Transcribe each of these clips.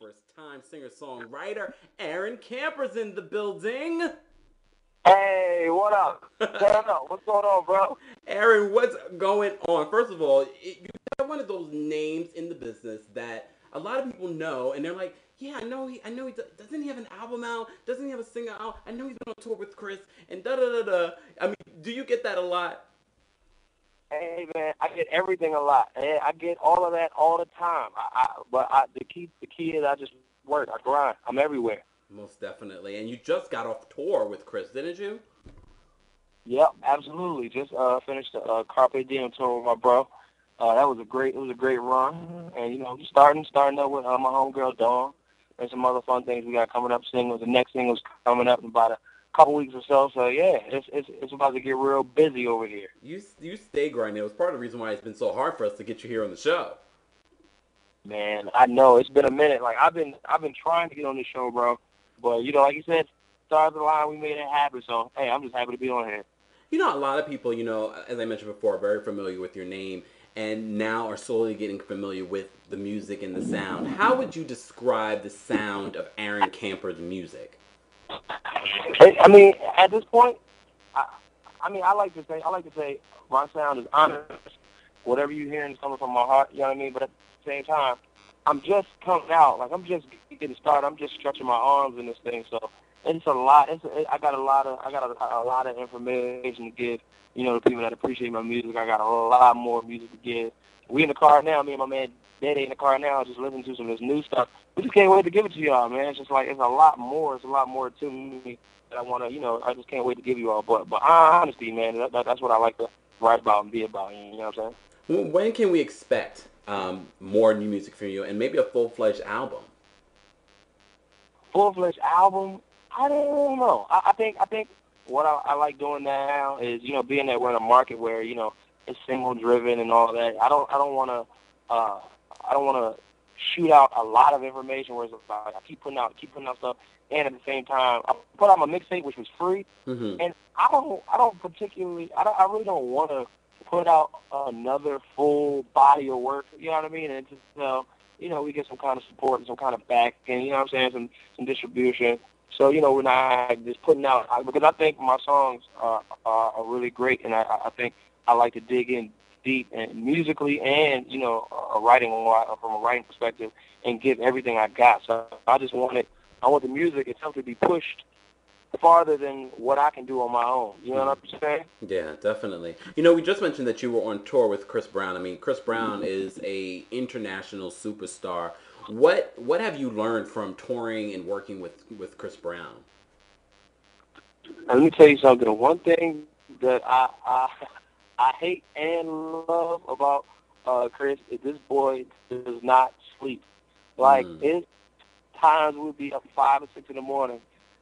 first-time singer-songwriter Aaron Camper's in the building. Hey, what up? Turn up. What's going on, bro? Aaron, what's going on? First of all, you got one of those names in the business that a lot of people know, and they're like, "Yeah, I know he. I know he. Doesn't he have an album out? Doesn't he have a singer out? I know he's been on tour with Chris." And da da da da. I mean, do you get that a lot? Hey, man, I get everything a lot. And I get all of that all the time. The key is I just work. I grind. I'm everywhere. Most definitely. And you just got off tour with Chris, didn't you? Yep, absolutely. Just finished the Carpe Diem tour with my bro. It was a great run. And starting up with my homegirl Dawn, and some other fun things we got coming up. Singles. The next single's coming up in about a couple weeks or so. So yeah, it's about to get real busy over here. You stay grinding. It was part of the reason why it's been so hard for us to get you here on the show. Man, I know it's been a minute. Like I've been trying to get on this show, bro. But like you said, start of the line, we made it happen. So hey, I'm just happy to be on here. A lot of people, as I mentioned before, are very familiar with your name and now are slowly getting familiar with the music and the sound. How would you describe the sound of Aaron Camper's music? I mean, at this point, I, I like to say my sound is honest. Whatever you're hearing is coming from my heart. You know what I mean? But at the same time, I'm just coming out. Like I'm just getting started. I'm just stretching my arms in this thing. So it's a lot. I got a lot of information to give. To people that appreciate my music. I got a lot more music to give. We in the car now. Me and my man Daddy in the car now, just listening to some of this new stuff. We just can't wait to give it to y'all, man. It's just like it's a lot more. It's a lot more to me that I want to. I just can't wait to give you all. But honestly, man, that's what I like to write about and be about. You know what I'm saying? When can we expect more new music from you and maybe a full-fledged album? Full-fledged album? I don't know. I think what I like doing now is being that we're in a market where it's single driven and all that. I don't want to shoot out a lot of information where it's like I keep putting out stuff, and at the same time I put out my mixtape which was free, Mm-hmm. and I really don't want to put out another full body of work. You know what I mean? And just we get some kind of support and some kind of back, and you know what I'm saying, some distribution. So we're not just putting out because I think my songs are really great, and I think I like to dig in deep and musically and from a writing perspective and give everything I got. So I want the music itself to be pushed farther than what I can do on my own. You know what I'm saying? Yeah, definitely. We just mentioned that you were on tour with Chris Brown. I mean, Chris Brown is a international superstar. What have you learned from touring and working with Chris Brown? And let me tell you something. One thing that I hate and love about Chris is this boy does not sleep. Like Mm. it's times we'll be up 5 or 6 in the morning,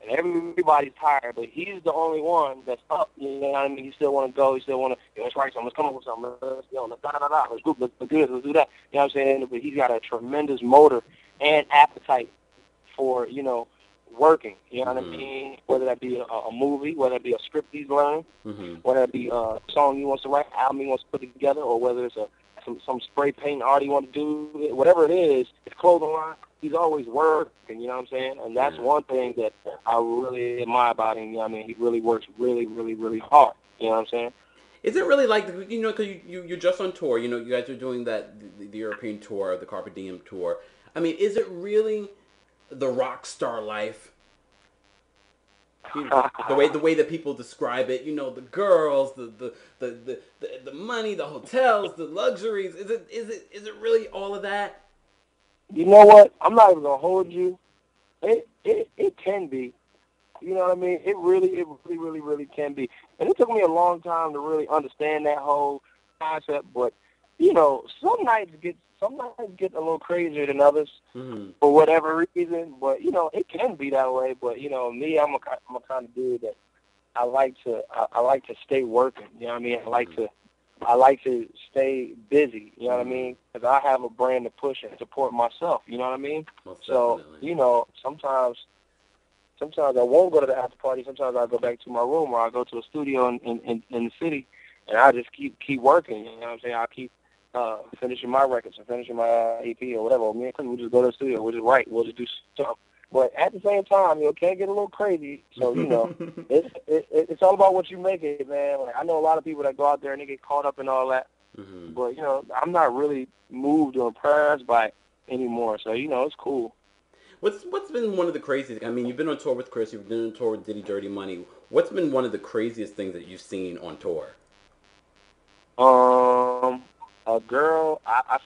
and everybody's tired, but he's the only one that's up. You know what I mean? He still want to go. He still want to. Let's write something. Let's come up with something. Let's da da da. Let's do this. Let's do that. You know what I'm saying? But he's got a tremendous motor and appetite for working. You know what I Mm-hmm. mean? Whether that be a movie, whether it be a script he's learning, Mm-hmm. whether it be a song he wants to write, album he wants to put together, or whether it's some spray paint art he wants to do, whatever it is, his clothing line, he's always working, you know what I'm saying? And that's Yeah. one thing that I really admire about him. You know what I mean? He really works really, really, really hard. You know what I'm saying? Is it really like because you're just on tour? You guys are doing the European tour, the Carpe Diem tour. I mean, is it really the rock star life? The way that people describe it, the girls, the money, the hotels, the luxuries. Is it really all of that? You know what? I'm not even gonna hold you. It can be. You know what I mean? It really can be. And it took me a long time to really understand that whole concept. But some nights get a little crazier than others Mm-hmm. for whatever reason. But it can be that way. But me, I'm a kind of dude that I like to stay working. You know what I mean? I like to stay busy. You know what I Mm-hmm. mean? Because I have a brand to push and support myself. You know what I mean? Most So definitely. sometimes I won't go to the after party. Sometimes I go back to my room or I go to a studio in the city, and I just keep working. You know what I'm saying? I keep finishing my records or finishing my EP or whatever. Me and Chris, we'll just go to the studio. We'll just write. We'll just do stuff. But at the same time, it can get a little crazy. So, it's all about what you make it, man. Like, I know a lot of people that go out there and they get caught up in all that. Mm-hmm. But, I'm not really moved or impressed by it anymore. So, it's cool. What's been one of the craziest? I mean, you've been on tour with Chris. You've been on tour with Diddy Dirty Money. What's been one of the craziest things that you've seen on tour? I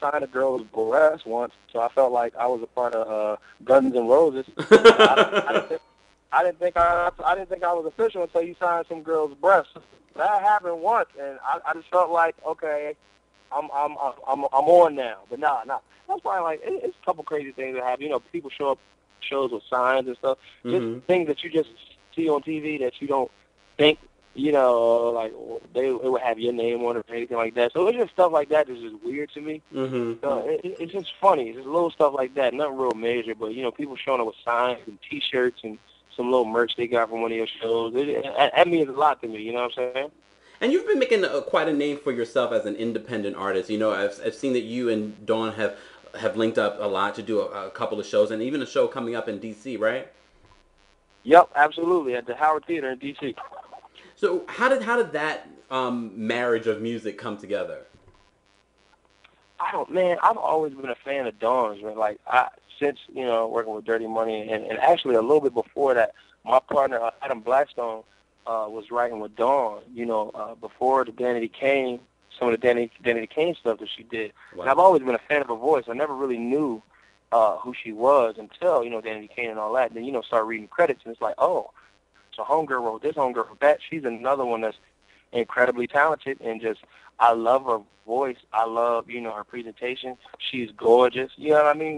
signed a girl's breast once, so I felt like I was a part of Guns N' Roses. I didn't think I was official until you signed some girl's breast. That happened once, and I just felt like, okay, I'm on now. But nah. That's probably like it's a couple crazy things that happen. People show up shows with signs and stuff, just things that you just see on TV that you don't think. Like it would have your name on it or anything like that. So it's just stuff like that that's just weird to me. Mm-hmm. So it's just funny. It's just little stuff like that, nothing real major. But people showing up with signs and T-shirts and some little merch they got from one of your shows. That means a lot to me. You know what I'm saying? And you've been making quite a name for yourself as an independent artist. I've seen that you and Dawn have linked up a lot to do a couple of shows, and even a show coming up in D.C., right? Yep, absolutely, at the Howard Theater in D.C. So how did that marriage of music come together? I've always been a fan of Dawn's, man. Like, since, working with Dirty Money, and actually a little bit before that, my partner, Adam Blackstone, was writing with Dawn, before the Danity Kane, some of the Danity Kane stuff that she did. Wow. And I've always been a fan of her voice. I never really knew who she was until, Danity Kane and all that. And then, start reading credits, and it's like, oh, so homegirl wrote this, homegirl wrote that. She's another one that's incredibly talented, and just, I love her voice. I love, her presentation. She's gorgeous. You know what I mean?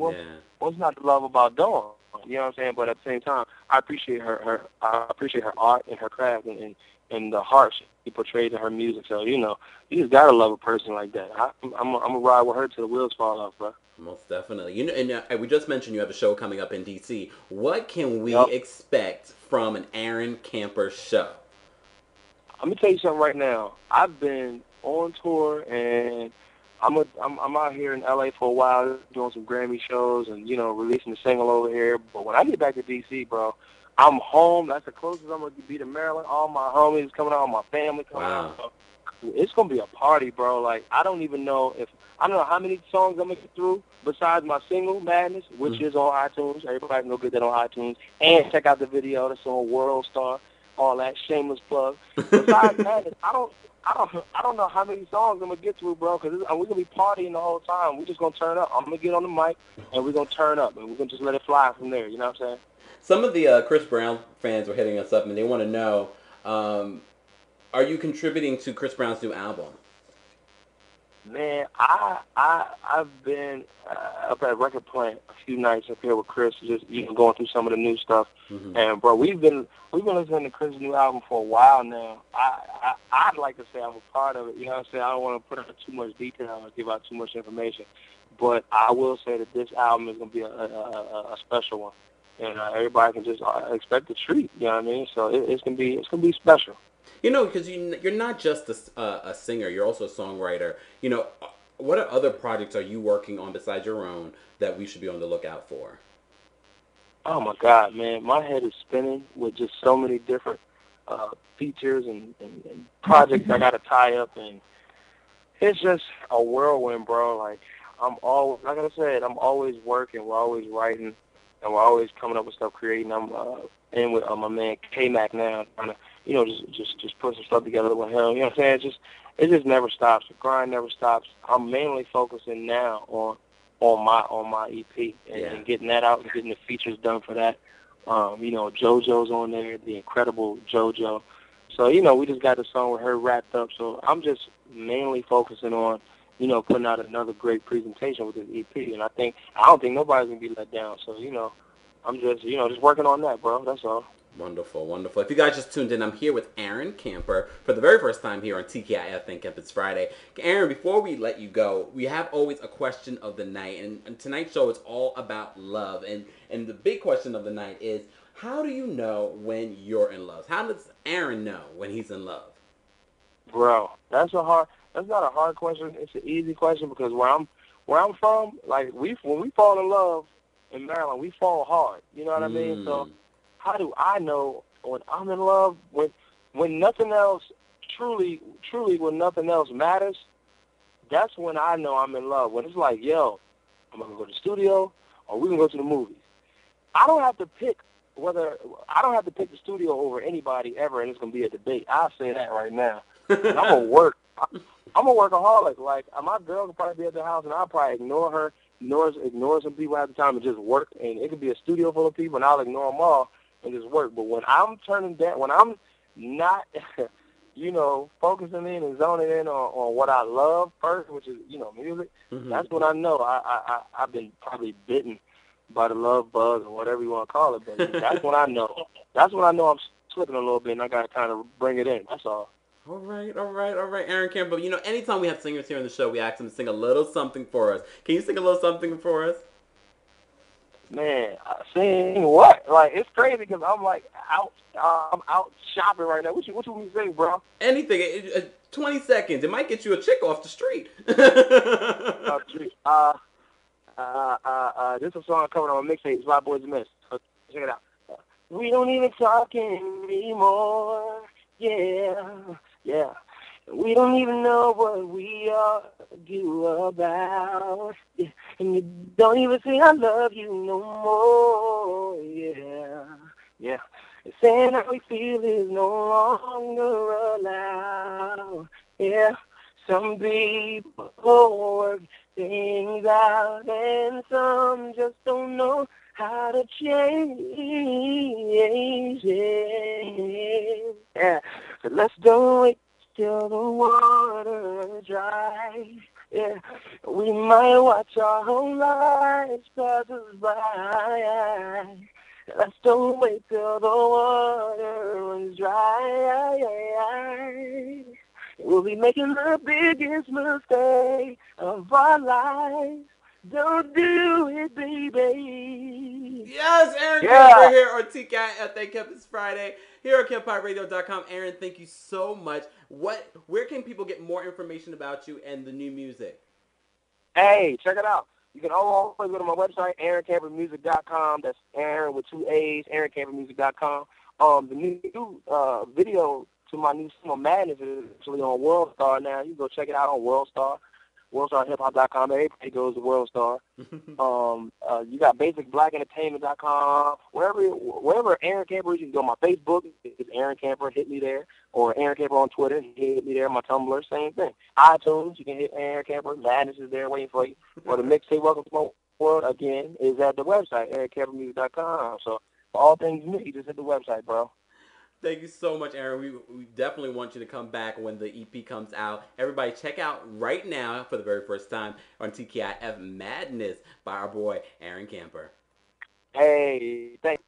What's not to love about Dawn? You know what I'm saying? But at the same time, I appreciate her art and her craft and the heart she portrays in her music. So, you just gotta love a person like that. I'm gonna ride with her till the wheels fall off, bro. Most definitely. And we just mentioned you have a show coming up in D.C. What can we expect from an Aaron Kemper show? Let me tell you something right now. I've been on tour, and I'm out here in L.A. for a while doing some Grammy shows and, releasing the single over here. But when I get back to D.C., bro, I'm home. That's the closest I'm going to be to Maryland. All my homies coming out, all my family coming out. It's going to be a party, bro. Like, I don't know how many songs I'm going to get through besides my single, Madness, which is on iTunes. Everybody can go get that on iTunes. And check out the video that's on World Star, all that shameless plug. Besides Madness, I don't know how many songs I'm going to get through, bro, because we're going to be partying the whole time. We're just going to turn up. I'm going to get on the mic, and we're going to turn up, and we're going to just let it fly from there. You know what I'm saying? Some of the Chris Brown fans were hitting us up, and they want to know, are you contributing to Chris Brown's new album? Man, I've been up at Record Plant a few nights up here with Chris, just going through some of the new stuff. And bro, we've been listening to Chris' new album for a while now. I'd like to say I'm a part of it. You know what I'm saying? I don't want to put out too much detail or give out too much information, but I will say that this album is going to be a special one, and everybody can just expect a treat. You know what I mean? So it's gonna be special. Because you're not just a singer, you're also a songwriter. What other projects are you working on besides your own that we should be on the lookout for? Oh, my God, man. My head is spinning with just so many different features and projects I got to tie up. And it's just a whirlwind, bro. Like I said, I'm always working. We're always writing, and we're always coming up with stuff, creating. I'm in with my man K-Mac now, trying to, just put some stuff together with him. You know what I'm saying? It just never stops. The grind never stops. I'm mainly focusing now on my EP and getting that out and getting the features done for that. JoJo's on there, the incredible JoJo. So, we just got the song with her wrapped up. So I'm just mainly focusing on, putting out another great presentation with this EP. And I don't think nobody's going to be let down. So, I'm just, just working on that, bro. That's all. Wonderful, wonderful. If you guys just tuned in, I'm here with Aaron Kemper for the very first time here on TKIF and Kemp It's Friday. Aaron, before we let you go, we have always a question of the night, and tonight's show is all about love. And the big question of the night is, how do you know when you're in love? How does Aaron know when he's in love? Bro, that's a That's not a hard question. It's an easy question because where I'm from, like when we fall in love in Maryland, we fall hard. You know what I mean? So how do I know when I'm in love? When nothing else truly when nothing else matters, that's when I know I'm in love. When it's like, yo, I'm gonna go to the studio or we can go to the movies. I don't have to pick the studio over anybody ever, and it's gonna be a debate. I'll say that right now. And I'm gonna work. I'm a workaholic. Like my girl could probably be at the house, and I'll probably ignore her, ignore some people at the time, and just work. And it could be a studio full of people, and I'll ignore them all and just work. But when I'm turning down, when I'm not, focusing in and zoning in on what I love first, which is music, that's when I know I've been probably bitten by the love bug or whatever you want to call it. But that's when I know. That's when I know I'm slipping a little bit, and I got to kind of bring it in. That's all. All right, Aaron Campbell. Anytime we have singers here on the show, we ask them to sing a little something for us. Can you sing a little something for us? Man, sing what? Like, it's crazy because I'm like I'm out shopping right now. What you want me to sing, bro? Anything. 20 seconds. It might get you a chick off the street. This is a song coming on a mixtape. It's by Boys and Men. So check it out. We don't even talk anymore. Yeah. We don't even know what we argue about. Yeah. And you don't even say I love you no more. Yeah. And saying how we feel is no longer allowed. Yeah. Some people work things out, and some just don't know how to change. Yeah. So let's don't wait till the water runs dry. Yeah. We might watch our whole lives pass us by. Let's don't wait till the water runs dry. We'll be making the biggest mistake of our lives. Don't do it, baby. Yes, Aaron Campbell here on TKIF. Thank you. It's Friday here at KEMPIRE.com. Aaron, thank you so much. Where can people get more information about you and the new music? Hey, check it out. You can always go to my website, AaronCamperMusic.com. That's Aaron with 2 A's, AaronCamperMusic.com. The new video to my new single Madness is actually on WorldStar now. You can go check it out on WorldStar. WorldStarHipHop.com. Everybody goes to WorldStar. You got BasicBlackEntertainment.com. Wherever Aaron Camper is, you can go on my Facebook. It's Aaron Camper. Hit me there. Or Aaron Camper on Twitter. Hit me there. My Tumblr. Same thing. iTunes. You can hit Aaron Camper. Madness is there waiting for you. Or the mixtape Welcome to My World, again, is at the website, AaronCamperMusic.com. So for all things me, just hit the website, bro. Thank you so much, Aaron. We definitely want you to come back when the EP comes out. Everybody check out right now for the very first time on TKIF Madness by our boy Aaron Camper. Hey, thanks.